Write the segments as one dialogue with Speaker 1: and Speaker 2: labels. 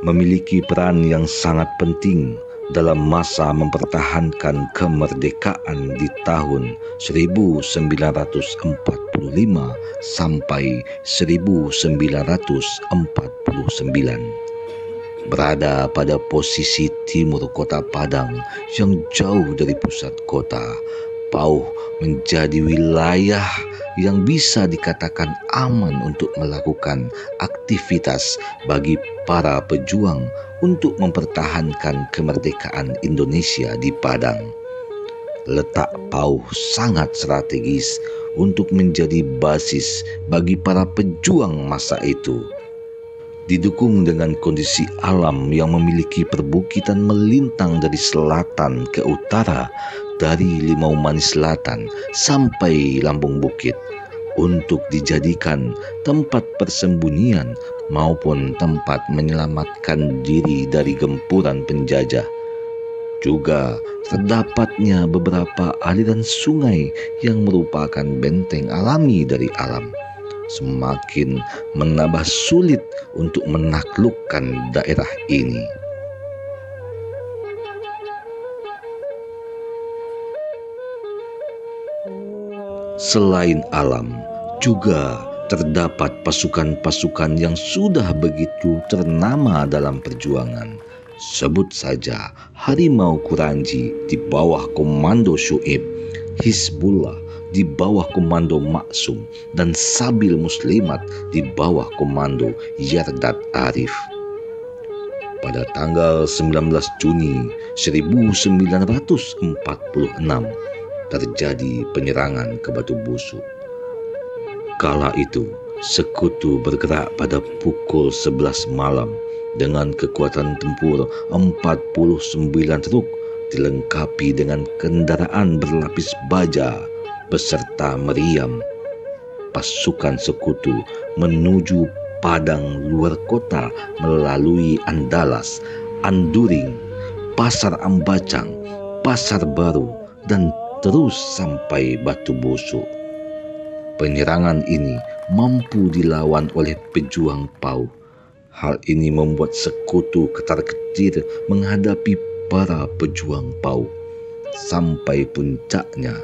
Speaker 1: memiliki peran yang sangat penting dalam masa mempertahankan kemerdekaan di tahun 1945 sampai 1949. Berada pada posisi timur kota Padang yang jauh dari pusat kota, Pauh menjadi wilayah yang bisa dikatakan aman untuk melakukan aktivitas bagi para pejuang untuk mempertahankan kemerdekaan Indonesia di Padang. Letak Pauh sangat strategis untuk menjadi basis bagi para pejuang masa itu. Didukung dengan kondisi alam yang memiliki perbukitan melintang dari selatan ke utara, dari Limau Manis Selatan sampai Lambung Bukit, untuk dijadikan tempat persembunyian maupun tempat menyelamatkan diri dari gempuran penjajah. Juga terdapatnya beberapa aliran sungai yang merupakan benteng alami dari alam, semakin menambah sulit untuk menaklukkan daerah ini. Selain alam, juga terdapat pasukan-pasukan yang sudah begitu ternama dalam perjuangan. Sebut saja Harimau Kuranji di bawah komando Syuib, Hizbullah di bawah komando Maksum, dan Sabil Muslimat di bawah komando Yardad Arif. Pada tanggal 19 Juni 1946 terjadi penyerangan ke Batu Busuk. Kala itu sekutu bergerak pada pukul 11 malam dengan kekuatan tempur 49 truk dilengkapi dengan kendaraan berlapis baja beserta meriam. Pasukan sekutu menuju Padang luar kota melalui Andalas, Anduring, Pasar Ambacang, Pasar Baru, dan terus sampai Batu Busuk. Penyerangan ini mampu dilawan oleh pejuang Pauh. Hal ini membuat sekutu ketar-ketir menghadapi para pejuang Pauh. Sampai puncaknya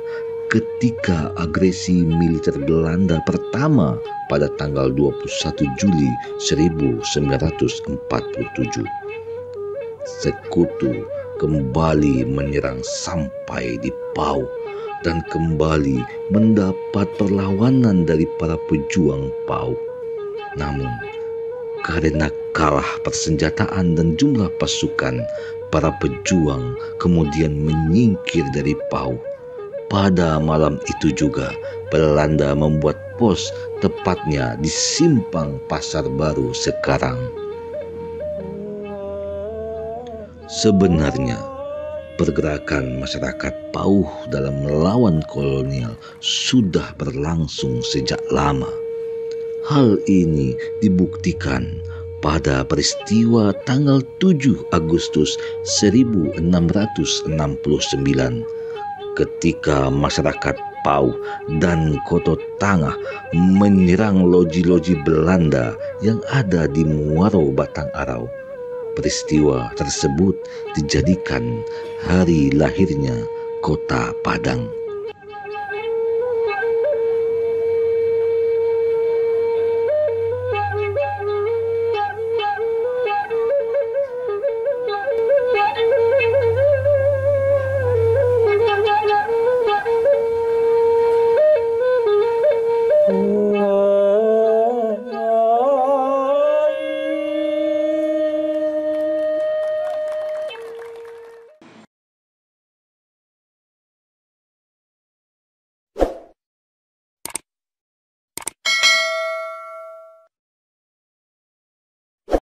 Speaker 1: ketika agresi militer Belanda pertama pada tanggal 21 Juli 1947. Sekutu kembali menyerang sampai di Pauh dan kembali mendapat perlawanan dari para pejuang Pauh. Namun, karena kalah persenjataan dan jumlah pasukan, para pejuang kemudian menyingkir dari Pauh. Pada malam itu juga, Belanda membuat pos tepatnya di Simpang Pasar Baru sekarang. Sebenarnya, pergerakan masyarakat Pauh dalam melawan kolonial sudah berlangsung sejak lama. Hal ini dibuktikan pada peristiwa tanggal 7 Agustus 1669 ketika masyarakat Pauh dan Koto Tangah menyerang loji-loji Belanda yang ada di Muaro Batang Arau. Peristiwa tersebut dijadikan hari lahirnya Kota Padang.